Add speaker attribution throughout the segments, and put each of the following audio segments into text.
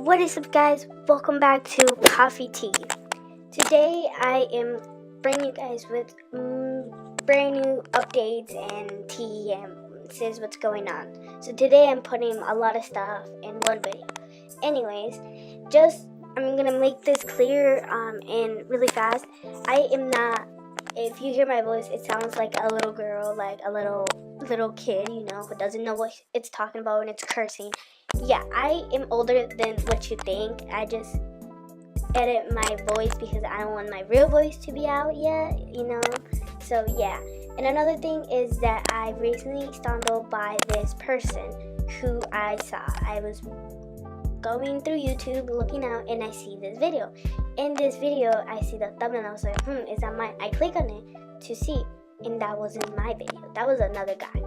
Speaker 1: What is up, guys? Welcome back to Coffee Tea. Today I am bringing you guys with brand new updates and tea, and this is what's going on. So today I'm putting a lot of stuff in one video. Anyways, I'm gonna make this clear and really fast. I am not. If you hear my voice, it sounds like a little girl, like a little kid, who doesn't know what it's talking about and it's cursing. Yeah, I am older than what you think. I just edit my voice because I don't want my real voice to be out yet, So yeah. And another thing is that I recently stumbled by this person who I saw. I was going through YouTube looking out and I see this video. In this video, I see the thumbnail. I was like, is that mine? I click on it to see, and that wasn't my video. That was another guy.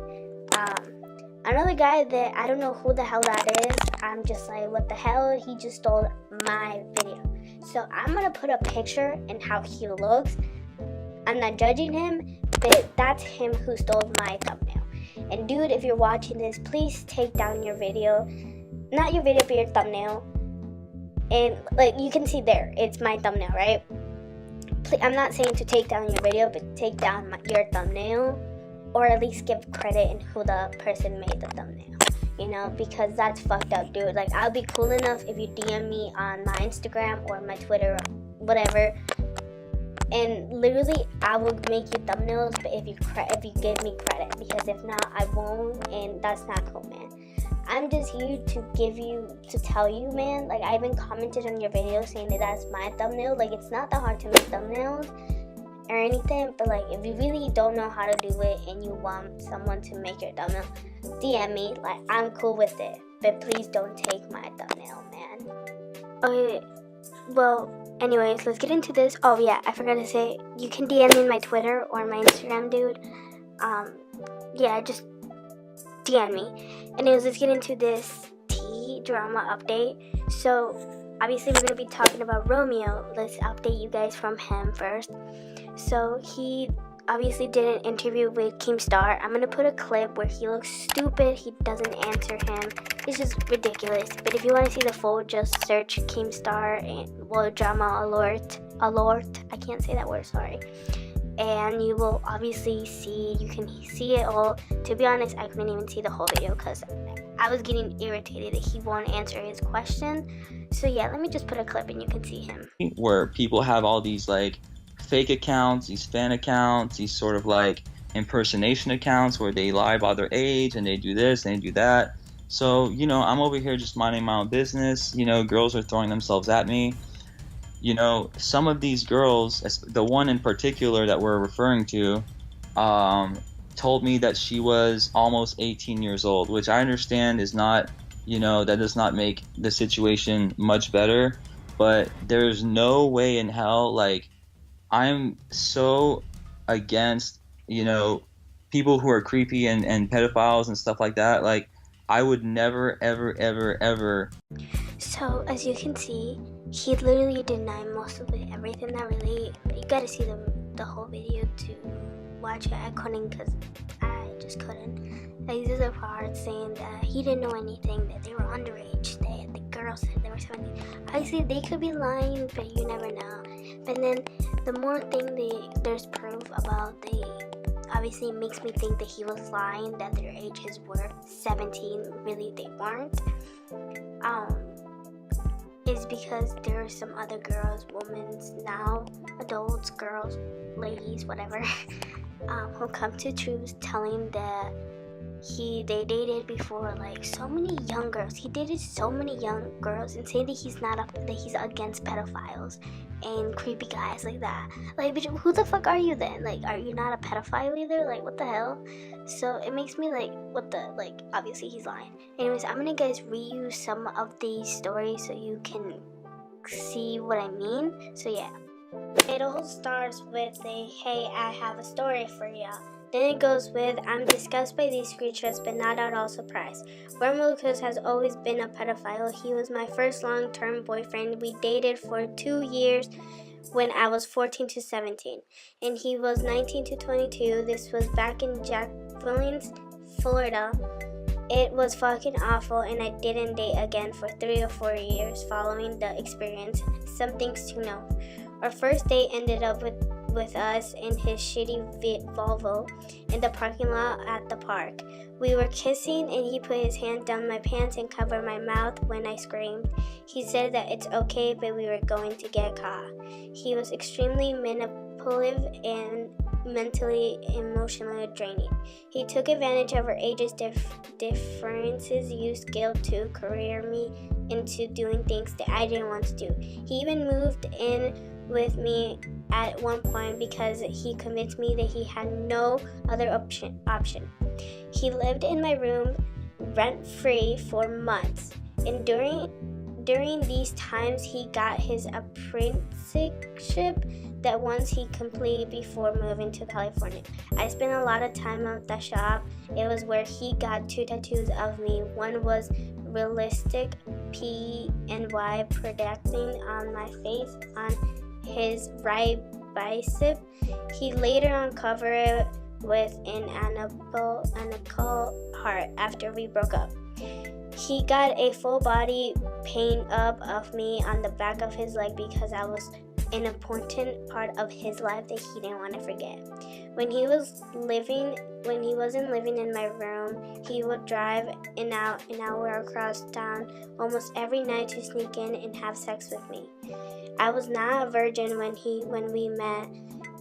Speaker 1: Another guy that I don't know who the hell that is. I'm just like, what the hell? He just stole my video. So I'm gonna put a picture and how he looks. I'm not judging him, but that's him who stole my thumbnail. And dude, if you're watching this, please take down your video. Not your video, but your thumbnail. And like you can see there, it's my thumbnail, right? I'm not saying to take down your video, but take down your thumbnail. Or at least give credit in who the person made the thumbnail, because that's fucked up, dude. Like, I'll be cool enough if you DM me on my Instagram or my Twitter or whatever, and literally I will make you thumbnails, but if you give me credit, because if not, I won't, and that's not cool, man. I'm just here to tell you, man, like, I even commented on your video saying that that's my thumbnail. Like, it's not that hard to make thumbnails or anything, but like, if you really don't know how to do it and you want someone to make your thumbnail, DM me. Like, I'm cool with it, but please don't take my thumbnail, man. Okay, well, anyways, let's get into this. Oh yeah, I forgot to say, you can DM me on my Twitter or my Instagram, dude. Yeah, just DM me. Anyways, let's get into this tea drama update. So obviously we're gonna be talking about Romeo. Let's update you guys from him first. So he obviously did an interview with Keemstar. I'm gonna put a clip where he looks stupid. He doesn't answer him. It's just ridiculous. But if you want to see the full, just search Keemstar and drama alert. I can't say that word, sorry. And you will obviously you can see it all. To be honest, I couldn't even see the whole video because I was getting irritated that he won't answer his question. So yeah, let me just put a clip and you can see him.
Speaker 2: Where people have all these like fake accounts, these fan accounts, these sort of like impersonation accounts where they lie about their age and they do this and they do that. So, I'm over here just minding my own business. Girls are throwing themselves at me. Some of these girls, the one in particular that we're referring to, told me that she was almost 18 years old, which I understand is not, that does not make the situation much better. But there's no way in hell, like, I'm so against, people who are creepy and pedophiles and stuff like that. Like, I would never, ever, ever, ever.
Speaker 1: So, as you can see, he literally denied most of it, everything that really, you gotta see the whole video to watch it. I couldn't because I just couldn't. Like, this is a part saying that he didn't know anything, that they were underage, that the girl said they were 17. Obviously, they could be lying, but you never know. But then, the more thing there's proof about, obviously makes me think that he was lying, that their ages were 17, really they weren't. Is because there are some other girls, women now, adults, girls, ladies, whatever, who come to truth telling that they dated before, like, so many young girls. He dated so many young girls and saying that he's against pedophiles and creepy guys like that. Like, bitch, who the fuck are you then? Like, are you not a pedophile either? Like, what the hell? So it makes me like, obviously he's lying. Anyways, I'm gonna guys reuse some of these stories so you can see what I mean. So yeah. It all starts with hey, I have a story for y'all. Then it goes with, I'm disgusted by these screenshots, but not at all surprised. Romeo Lacoste has always been a pedophile. He was my first long-term boyfriend. We dated for 2 years when I was 14 to 17, and he was 19 to 22. This was back in Jacksonville, Florida. It was fucking awful, and I didn't date again for 3 or 4 years following the experience. Some things to know. Our first date ended up with us in his shitty Volvo in the parking lot at the park. We were kissing, and he put his hand down my pants and covered my mouth when I screamed. He said that it's okay, but we were going to get caught. He was extremely manipulative and mentally, emotionally draining. He took advantage of our ages differences, used guilt to career me into doing things that I didn't want to do. He even moved in with me at one point because he convinced me that he had no other option. He lived in my room rent-free for months, and during these times he got his apprenticeship that once he completed before moving to California. I spent a lot of time at the shop. It was where he got 2 tattoos of me. One was realistic P and Y projecting on my face on his right bicep. He later uncovered it with an animal heart after we broke up. He got a full body paint up of me on the back of his leg because I was an important part of his life that he didn't want to forget. When he wasn't living in my room, he would drive an hour across town almost every night to sneak in and have sex with me. I was not a virgin when we met,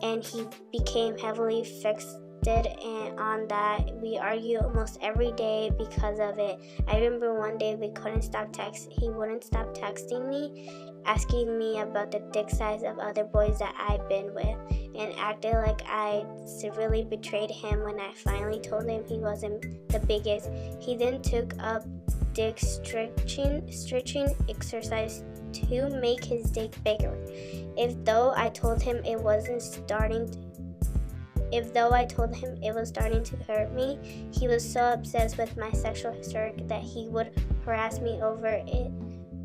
Speaker 1: and he became heavily fixated on that. We argued almost every day because of it. I remember one day he wouldn't stop texting me, asking me about the dick size of other boys that I'd been with, and acted like I severely betrayed him when I finally told him he wasn't the biggest. He then took up dick stretching exercise to make his dick bigger. If though I told him it was starting to hurt me, he was so obsessed with my sexual history that he would harass me over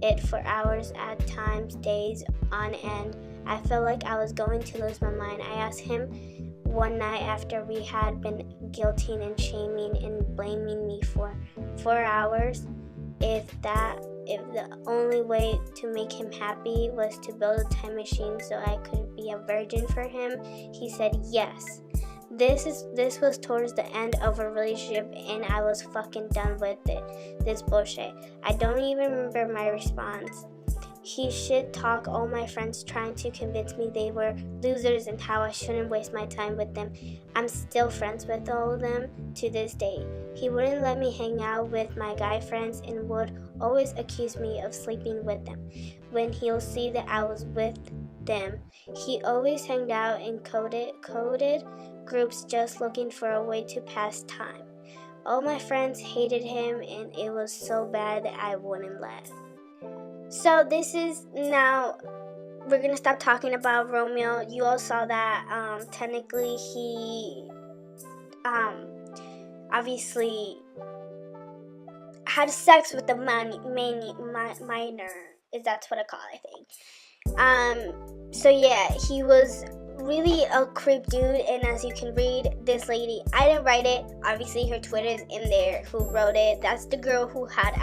Speaker 1: it for hours, at times days on end. I felt like I was going to lose my mind. I asked him one night after we had been guilting and shaming and blaming me for 4 hours if the only way to make him happy was to build a time machine so I could be a virgin for him. He said yes. This was towards the end of a relationship, and I was fucking done with this bullshit. I don't even remember my response. He shit talked all my friends, trying to convince me they were losers and how I shouldn't waste my time with them. I'm still friends with all of them to this day. He wouldn't let me hang out with my guy friends and would always accuse me of sleeping with them when he'll see that I was with them. He always hanged out in coded groups just looking for a way to pass time. All my friends hated him, and it was so bad that I wouldn't let. So this is now, we're going to stop talking about Romeo. You all saw that technically he obviously had sex with the minor, if that's what I call it, I think. So yeah, he was really a creep dude, and as you can read, this lady, I didn't write it, obviously her Twitter is in there, who wrote it. That's the girl who had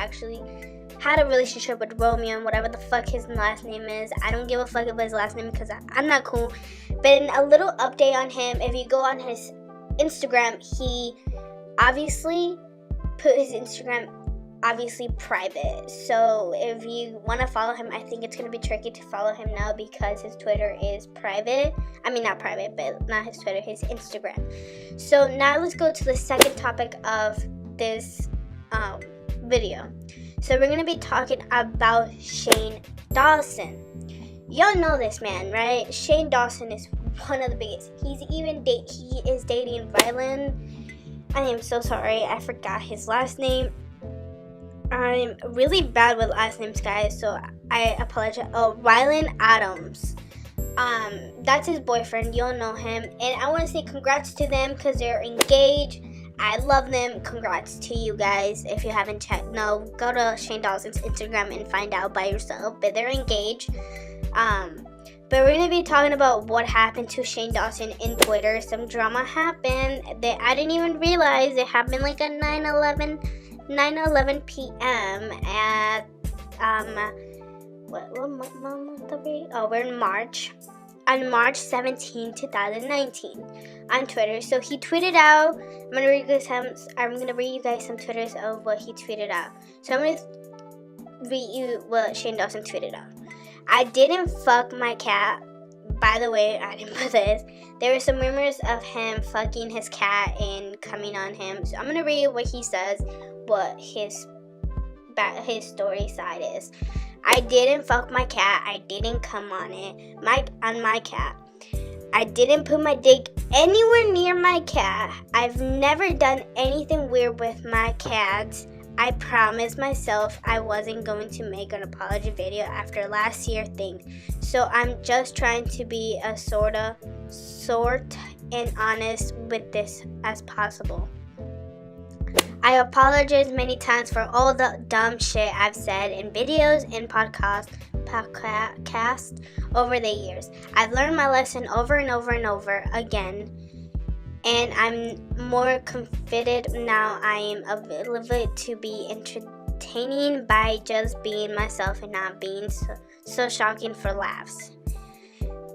Speaker 1: a relationship with Romeo, and whatever the fuck his last name is. I don't give a fuck about his last name because I'm not cool. But in a little update on him, if you go on his Instagram, he obviously put his Instagram private. So if you want to follow him, I think it's going to be tricky to follow him now because his Twitter is private. I mean, not private, but not his Twitter, his Instagram. So now let's go to the second topic of this video. So we're going to be talking about Shane Dawson. Y'all know this man, right? Shane Dawson is one of the biggest. He is dating Rylan. I am so sorry, I forgot his last name. I'm really bad with last names, guys, so I apologize. Oh, Rylan Adams. That's his boyfriend. You'll know him. And I want to say congrats to them because they're engaged. I love them. Congrats to you guys. If you haven't checked, go to Shane Dawson's Instagram and find out by yourself. But they're engaged. But we're going to be talking about what happened to Shane Dawson in Twitter. Some drama happened that I didn't even realize. It happened like a 9/11 9:11 p.m. at what month are we? Oh, we're in March. On March 17, 2019, on Twitter. So he tweeted out. I'm gonna read you guys some Twitters of what he tweeted out. So I'm gonna read you what Shane Dawson tweeted out. I didn't fuck my cat. By the way, I didn't put this. There were some rumors of him fucking his cat and coming on him. So I'm gonna read what he says, what his story side is. I didn't fuck my cat. I didn't come on my cat. I didn't put my dick anywhere near my cat. I've never done anything weird with my cats. I promised myself I wasn't going to make an apology video after last year's thing. So I'm just trying to be as sort and honest with this as possible. I apologize many times for all the dumb shit I've said in videos and podcasts over the years. I've learned my lesson over and over and over again, and I'm more confident now. I am available to be entertaining by just being myself and not being so shocking for laughs.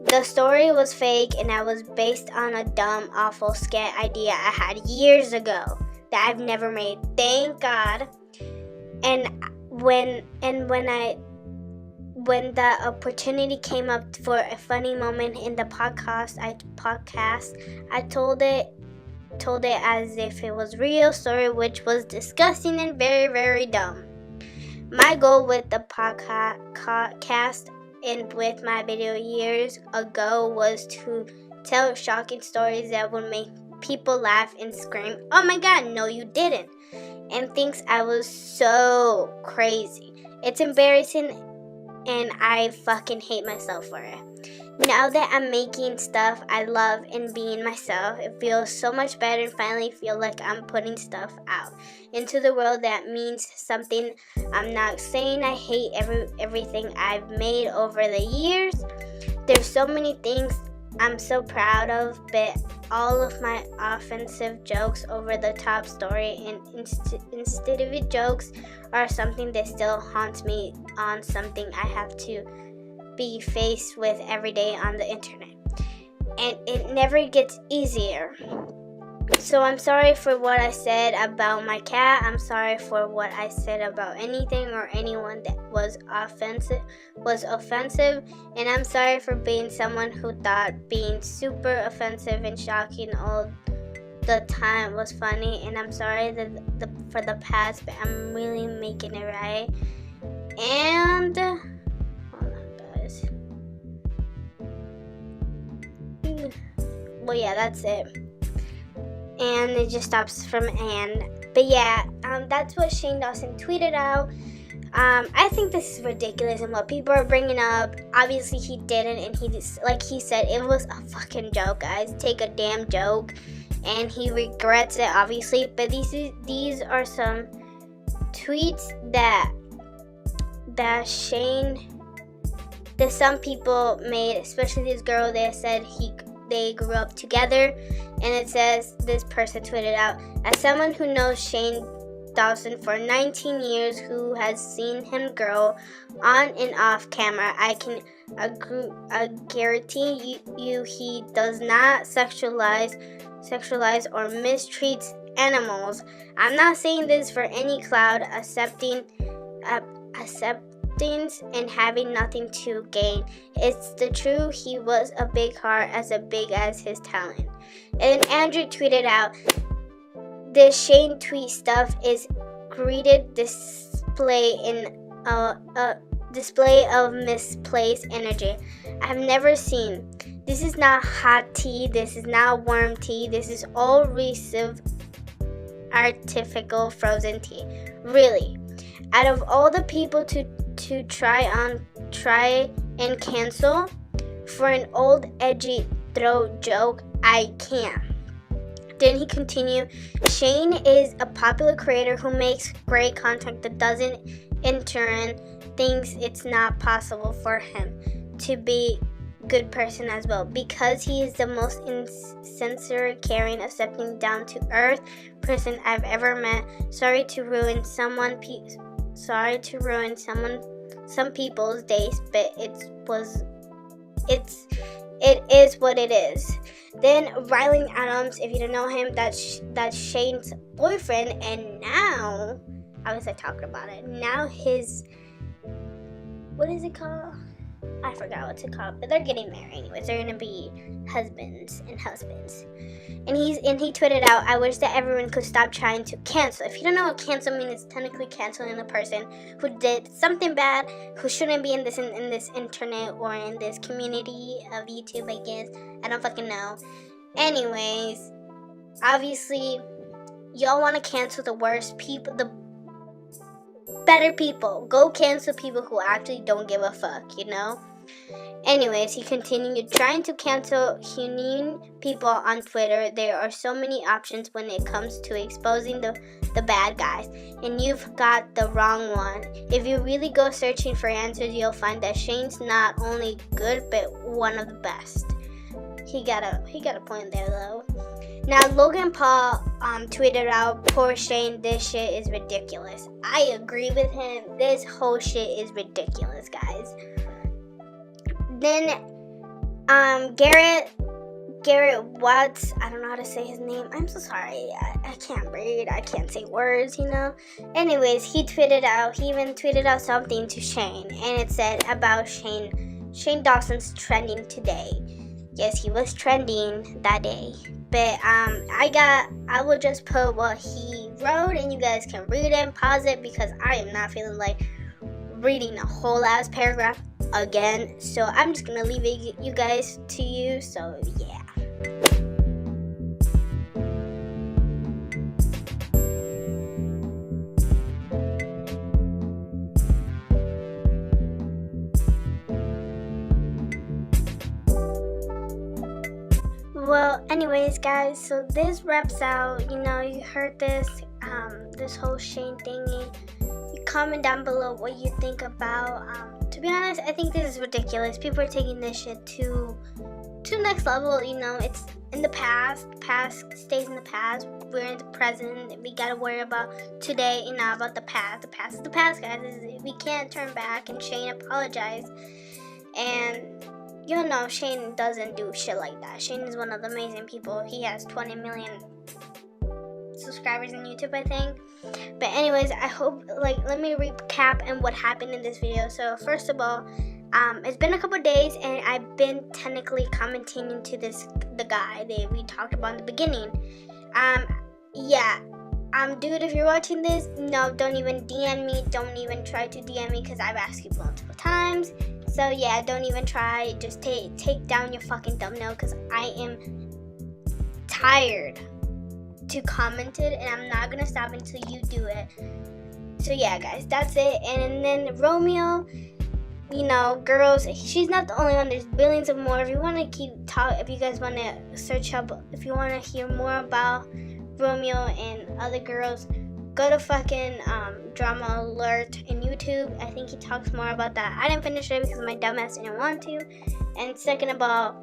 Speaker 1: The story was fake, and I was based on a dumb, awful scat idea I had years ago that I've never made, thank God. And when the opportunity came up for a funny moment in the podcast, I told it as if it was real story, which was disgusting and very, very dumb. My goal with the podcast and with my video years ago was to tell shocking stories that would make people laugh and scream, "Oh my God, no you didn't," and thinks I was so crazy. It's embarrassing and I fucking hate myself for it. Now that I'm making stuff I love and being myself, it feels so much better and finally feel like I'm putting stuff out into the world that means something. I'm not saying I hate everything I've made over the years. There's so many things I'm so proud of, but all of my offensive jokes, over the top story, and instead of it jokes are something that still haunts me on something I have to be faced with every day on the internet. And it never gets easier. So I'm sorry for what I said about my cat. I'm sorry for what I said about anything or anyone that was offensive. And I'm sorry for being someone who thought being super offensive and shocking all the time was funny. And I'm sorry for the past, but I'm really making it right. And hold on, guys. Well, yeah, that's it. And it just stops from and. But yeah, that's what Shane Dawson tweeted out. I think this is ridiculous and what people are bringing up. Obviously he didn't, and he just, like he said, it was a fucking joke, guys. Take a damn joke. And he regrets it, obviously. But these are some tweets that some people made, especially this girl that said they grew up together. And it says, this person tweeted out, as someone who knows Shane Dawson for 19 years, who has seen him grow on and off camera, I can guarantee you he does not sexualize or mistreats animals. I'm not saying this for any cloud, acceptance and having nothing to gain. It's the truth. He was a big heart, as big as his talent. And Andrew tweeted out, the Shane tweet stuff is greeted display of misplaced energy I've never seen. This is not hot tea. This is not warm tea. This is all receive artificial frozen tea. Really, out of all the people to try and cancel for an old edgy throat joke, I can't. Then he continued, Shane is a popular creator who makes great content that doesn't in turn thinks it's not possible for him to be good person as well, because he is the most sincere, caring, accepting, down to earth person I've ever met. Sorry to ruin some people's days, but it is what it is. Then Riley Adams, if you don't know him, that's Shane's boyfriend, and now I was talking about it. Now his, what is it called? I forgot what's it called, but they're getting married anyways. They're gonna be husbands. And he tweeted out, "I wish that everyone could stop trying to cancel." If you don't know what cancel means, it's technically canceling a person who did something bad, who shouldn't be in this internet or in this community of YouTube, I guess. I don't fucking know. Anyways, obviously, y'all want to cancel the worst people, the better people. Go cancel people who actually don't give a fuck, you know? Anyways, he continued, "Trying to cancel humane people on Twitter. There are so many options when it comes to exposing the bad guys, and you've got the wrong one. If you really go searching for answers, you'll find that Shane's not only good, but one of the best." He got a point there, though. Now, Logan Paul tweeted out, "Poor Shane, this shit is ridiculous." I agree with him. This whole shit is ridiculous, guys. Then Garrett Watts, I don't know how to say his name. I'm so sorry. I can't read. I can't say words, you know. Anyways, he even tweeted out something to Shane, and it said about Shane Dawson's trending today. Yes, he was trending that day. But I will just put what he wrote, and you guys can read it and pause it, because I am not feeling like reading a whole ass paragraph again. So I'm just gonna leave it you guys to you. So yeah. Well, anyways, guys, so this wraps out. You know, you heard this whole Shane thingy. You comment down below what you think about. To be honest, I think this is ridiculous. People are taking this shit to next level. You know, it's in the past. Past stays in the past. We're in the present. We gotta worry about today and not about the past. The past is the past, guys. We can't turn back. And Shane apologized. And you know, Shane doesn't do shit like that. Shane is one of the amazing people. He has 20 million subscribers on YouTube, I think. But anyways, I hope, let me recap and what happened in this video. So first of all, it's been a couple days, and I've been technically commenting to the guy that we talked about in the beginning. Dude, if you're watching this, no, don't even DM me. Don't even try to DM me, because I've asked you multiple times. So yeah, don't even try. Just take down your fucking thumbnail, because I am tired to comment it, and I'm not gonna stop until you do it. So yeah, guys, that's it. And then Romeo, you know, girls, she's not the only one. There's billions of more. If you want to if you guys want to search up, if you want to hear more about Romeo and other girls, go to fucking Drama Alert in YouTube. I think he talks more about that. I didn't finish it because my dumbass didn't want to. And second of all,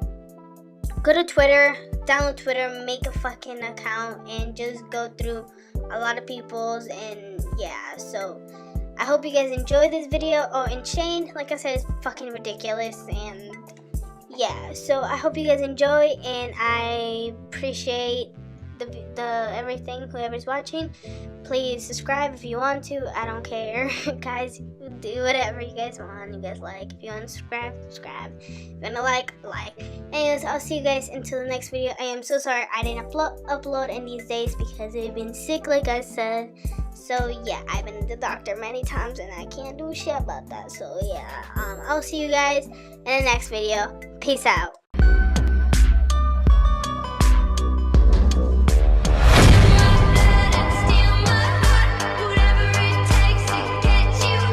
Speaker 1: go to Twitter, download Twitter, make a fucking account, and just go through a lot of people's. And yeah, so I hope you guys enjoy this video. Oh, and Shane, like I said, is fucking ridiculous. And yeah, so I hope you guys enjoy, and I appreciate the everything. Whoever's watching, please subscribe if you want to. I don't care. Guys, do whatever you guys want. You guys like. If you want to subscribe. If you want to like. Anyways, I'll see you guys until the next video. I am so sorry I didn't upload in these days because I've been sick, like I said. So yeah, I've been to the doctor many times, and I can't do shit about that. So yeah, I'll see you guys in the next video. Peace out.